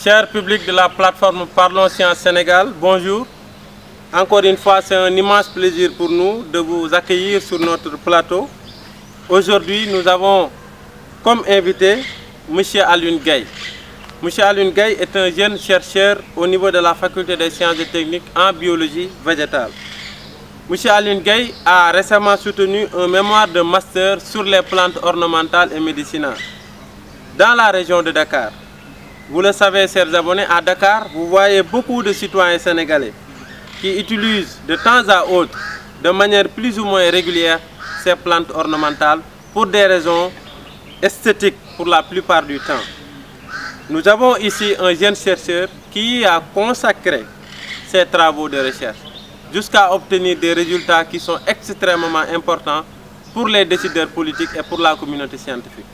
Cher public de la plateforme Parlons Sciences Sénégal, bonjour. Encore une fois, c'est un immense plaisir pour nous de vous accueillir sur notre plateau. Aujourd'hui, nous avons comme invité M. Alioune Gaye. M. Alioune Gaye est un jeune chercheur au niveau de la faculté des sciences et techniques en biologie végétale. M. Alioune Gaye a récemment soutenu un mémoire de master sur les plantes ornementales et médicinales dans la région de Dakar. Vous le savez, chers abonnés, à Dakar, vous voyez beaucoup de citoyens sénégalais qui utilisent de temps à autre, de manière plus ou moins régulière, ces plantes ornementales pour des raisons esthétiques pour la plupart du temps. Nous avons ici un jeune chercheur qui a consacré ses travaux de recherche jusqu'à obtenir des résultats qui sont extrêmement importants pour les décideurs politiques et pour la communauté scientifique.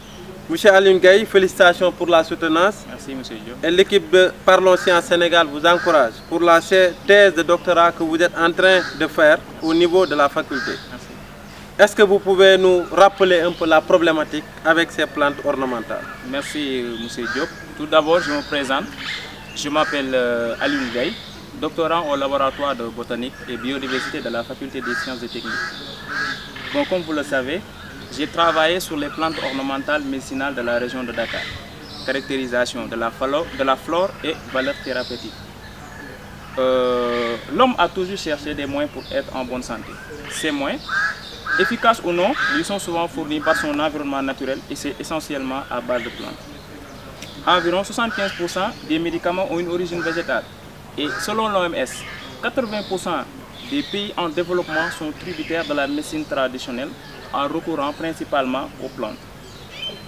Monsieur Alioune Gaye, félicitations pour la soutenance. Merci, monsieur Diop. Et l'équipe de Parlons Sciences Sénégal vous encourage pour la thèse de doctorat que vous êtes en train de faire au niveau de la faculté. Merci. Est-ce que vous pouvez nous rappeler un peu la problématique avec ces plantes ornementales? Merci, monsieur Diop. Tout d'abord, je me présente. Je m'appelle Alioune Gaye, doctorant au laboratoire de botanique et biodiversité de la faculté des sciences et techniques. Bon, comme vous le savez, j'ai travaillé sur les plantes ornementales médicinales de la région de Dakar. Caractérisation de la flore et valeurs thérapeutiques. L'homme a toujours cherché des moyens pour être en bonne santé. Ces moyens, efficaces ou non, lui sont souvent fournis par son environnement naturel et c'est essentiellement à base de plantes. Environ 75% des médicaments ont une origine végétale. Et selon l'OMS, 80% des pays en développement sont tributaires de la médecine traditionnelle en recourant principalement aux plantes.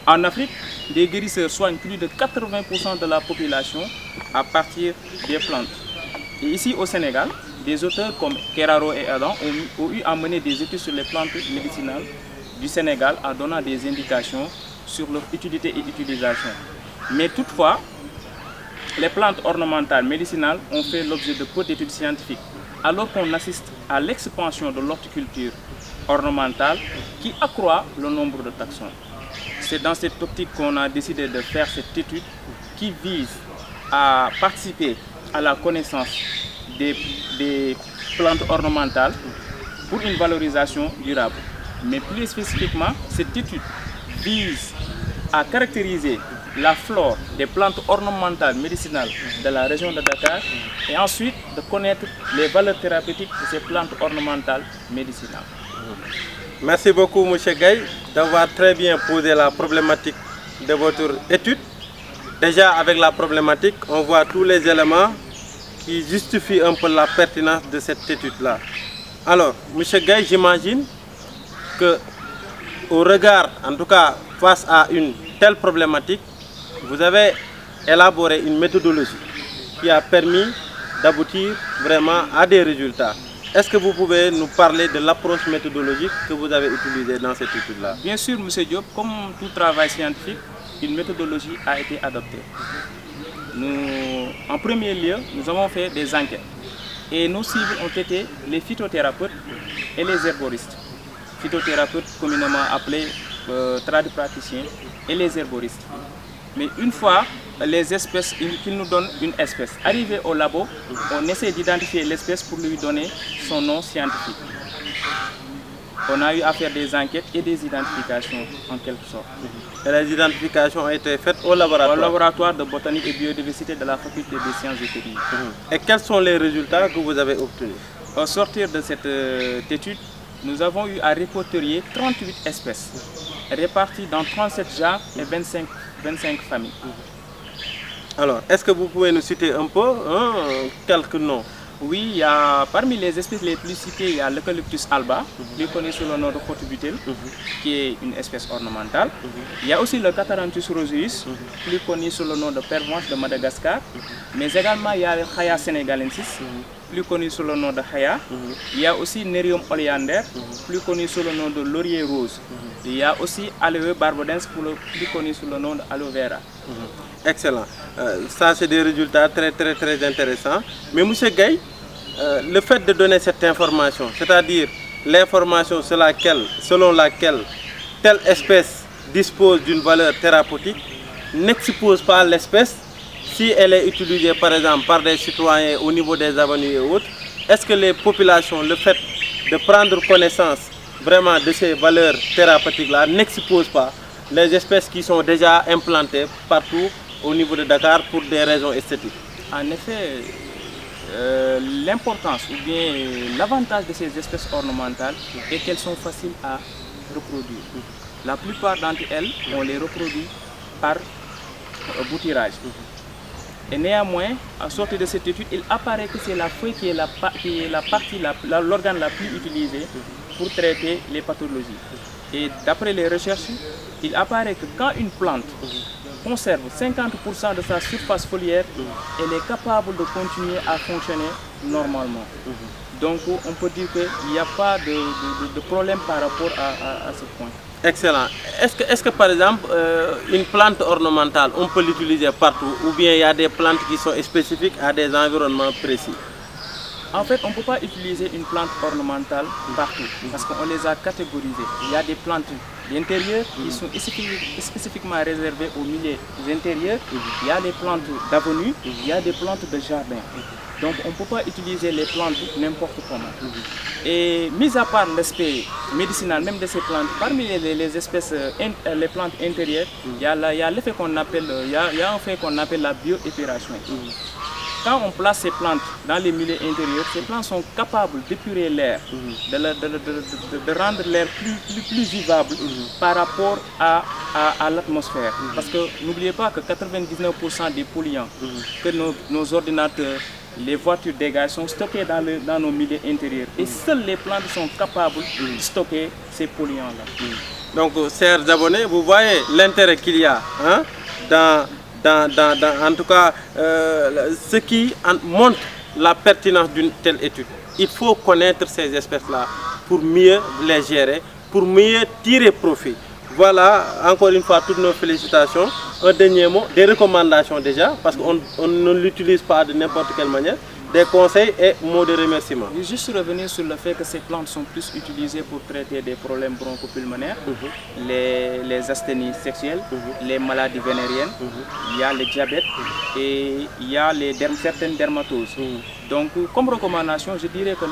En Afrique, des guérisseurs soignent plus de 80% de la population à partir des plantes. Et ici au Sénégal, des auteurs comme Keraro et Adam ont eu à mener des études sur les plantes médicinales du Sénégal en donnant des indications sur leur utilité et utilisation. Mais toutefois, les plantes ornementales médicinales ont fait l'objet de peu d'études scientifiques, alors qu'on assiste à l'expansion de l'horticulture ornementale qui accroît le nombre de taxons. C'est dans cette optique qu'on a décidé de faire cette étude qui vise à participer à la connaissance des plantes ornementales pour une valorisation durable. Mais plus spécifiquement, cette étude vise à caractériser la flore des plantes ornementales médicinales de la région de Dakar et ensuite de connaître les valeurs thérapeutiques de ces plantes ornementales médicinales. Merci beaucoup, M. Gaye, d'avoir très bien posé la problématique de votre étude. Déjà, avec la problématique, on voit tous les éléments qui justifient un peu la pertinence de cette étude-là. Alors, M. Gaye, j'imagine que, au regard, en tout cas, face à une telle problématique, vous avez élaboré une méthodologie qui a permis d'aboutir vraiment à des résultats. Est-ce que vous pouvez nous parler de l'approche méthodologique que vous avez utilisée dans cette étude-là? Bien sûr, M. Diop, comme tout travail scientifique, une méthodologie a été adoptée. En premier lieu, nous avons fait des enquêtes. Et nos cibles ont été les phytothérapeutes et les herboristes. Phytothérapeutes communément appelés tradipraticiens et les herboristes. Mais une fois les espèces, qu'ils nous donnent une espèce, arrivé au labo, on essaie d'identifier l'espèce pour lui donner son nom scientifique. On a eu à faire des enquêtes et des identifications en quelque sorte. Et les identifications ont été faites au laboratoire? Au laboratoire de botanique et biodiversité de la faculté des sciences et techniques. Et quels sont les résultats que vous avez obtenus? Au sortir de cette étude, nous avons eu à répertorier 38 espèces, réparties dans 37 genres et 25 familles. Alors, est-ce que vous pouvez nous citer un peu quelques noms? Oui, parmi les espèces les plus citées, il y a l'Eucalyptus alba, plus connu sous le nom de Photobutyl, qui est une espèce ornementale. Il y a aussi le Catharanthus roseus, plus connu sous le nom de pervenche de Madagascar. Mais également, il y a le Haya senegalensis, plus connu sous le nom de Haya. Il y a aussi Nerium oleander, plus connu sous le nom de laurier rose. Il y a aussi Aloe barbodens, plus connu sous le nom de aloe vera. Excellent. Ça, c'est des résultats très intéressants. Mais M. Gaye, le fait de donner cette information, c'est-à-dire l'information selon laquelle telle espèce dispose d'une valeur thérapeutique, n'expose pas l'espèce si elle est utilisée par exemple par des citoyens au niveau des avenues et autres, est-ce que les populations, le fait de prendre connaissance vraiment de ces valeurs thérapeutiques-là, n'exposent pas les espèces qui sont déjà implantées partout au niveau de Dakar pour des raisons esthétiques? En effet, l'importance ou bien l'avantage de ces espèces ornementales est qu'elles sont faciles à reproduire. La plupart d'entre elles, on les reproduit par bouturage. Et néanmoins, à sortir de cette étude, il apparaît que c'est la feuille qui est l'organe la plus utilisée pour traiter les pathologies. Et d'après les recherches, il apparaît que quand une plante conserve 50% de sa surface foliaire, elle est capable de continuer à fonctionner normalement. Donc on peut dire qu'il n'y a pas de problème par rapport à ce point. Excellent. Est-ce que par exemple, une plante ornementale, on peut l'utiliser partout ou bien il y a des plantes qui sont spécifiques à des environnements précis? En fait, on ne peut pas utiliser une plante ornementale partout parce qu'on les a catégorisées. Il y a des plantes d'intérieur qui sont spécifiquement réservées aux milieux intérieurs. Il y a des plantes d'avenue, il y a des plantes de jardin. Donc on ne peut pas utiliser les plantes n'importe comment. Et mis à part l'aspect médicinal même de ces plantes, parmi les espèces, les plantes intérieures, il y a l'effet qu'on appelle, il y a un fait qu'on appelle la bioépuration. Quand on place ces plantes dans les milieux intérieurs, ces plantes sont capables d'épurer l'air, de rendre l'air plus vivable par rapport à l'atmosphère. Parce que n'oubliez pas que 99% des polluants que nos ordinateurs, les voitures dégagent sont stockés dans nos milieux intérieurs. Et seules les plantes sont capables de stocker ces polluants-là. Donc, chers abonnés, vous voyez l'intérêt qu'il y a en tout cas, ce qui montre la pertinence d'une telle étude. Il faut connaître ces espèces-là pour mieux les gérer, pour mieux tirer profit. Voilà, encore une fois, toutes nos félicitations. Un dernier mot, des recommandations déjà, parce qu'on ne l'utilise pas de n'importe quelle manière. Des conseils et mots de remerciement. Je vais juste revenir sur le fait que ces plantes sont plus utilisées pour traiter des problèmes bronchopulmonaires, les asthénies sexuelles, les maladies vénériennes, il y a le diabète et il y a certaines dermatoses. Donc, comme recommandation, je dirais que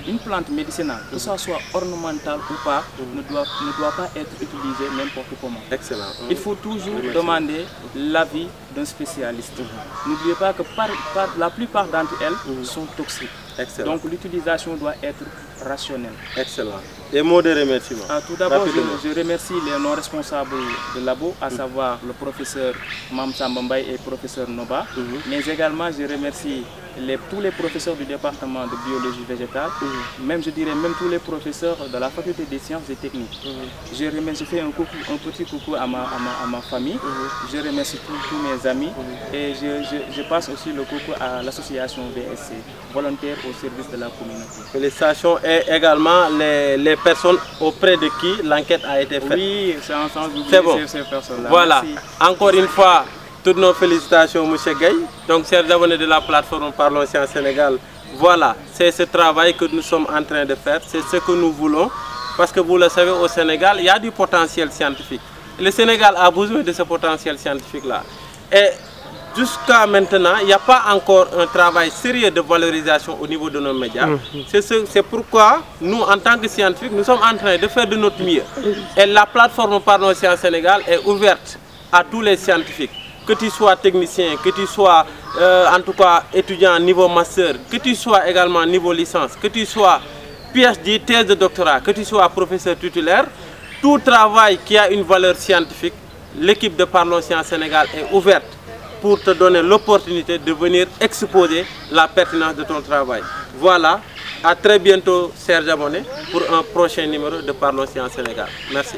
une plante médicinale, que ce soit ornementale ou pas, ne doit pas être utilisée n'importe comment. Excellent. Il faut toujours demander l'avis d'un spécialiste. N'oubliez pas que la plupart d'entre elles sont toxiques. Excellent. Donc l'utilisation doit être rationnelle. Excellent. Et mots de remerciement. Tout d'abord, je remercie les non-responsables de labo, à savoir le professeur Mamsa Mbambaye et le professeur Noba. Mais également, je remercie tous les professeurs du département de biologie végétale, je dirais même tous les professeurs de la faculté des sciences et techniques. Je fais un petit coucou à ma famille, je remercie tous mes amis et je passe aussi le coucou à l'association VSC, volontaire au service de la communauté. Félicitations et également les personnes auprès de qui l'enquête a été faite. Oui, c'est ensemble ces personnes-là. Voilà, merci. Encore une fois, toutes nos félicitations, M. Gaye. Donc, chers abonnés de la plateforme Parlons Sciences Sénégal, voilà, c'est ce travail que nous sommes en train de faire, c'est ce que nous voulons. Parce que vous le savez, au Sénégal, il y a du potentiel scientifique. Le Sénégal a besoin de ce potentiel scientifique-là. Et jusqu'à maintenant, il n'y a pas encore un travail sérieux de valorisation au niveau de nos médias. C'est pourquoi nous, en tant que scientifiques, nous sommes en train de faire de notre mieux. Et la plateforme Parlons Sciences Sénégal est ouverte à tous les scientifiques. Que tu sois technicien, que tu sois en tout cas étudiant niveau master, que tu sois également niveau licence, que tu sois PhD, thèse de doctorat, que tu sois professeur titulaire, tout travail qui a une valeur scientifique, l'équipe de Parlons Sciences Sénégal est ouverte pour te donner l'opportunité de venir exposer la pertinence de ton travail. Voilà, à très bientôt, chers abonnés, pour un prochain numéro de Parlons Sciences Sénégal. Merci.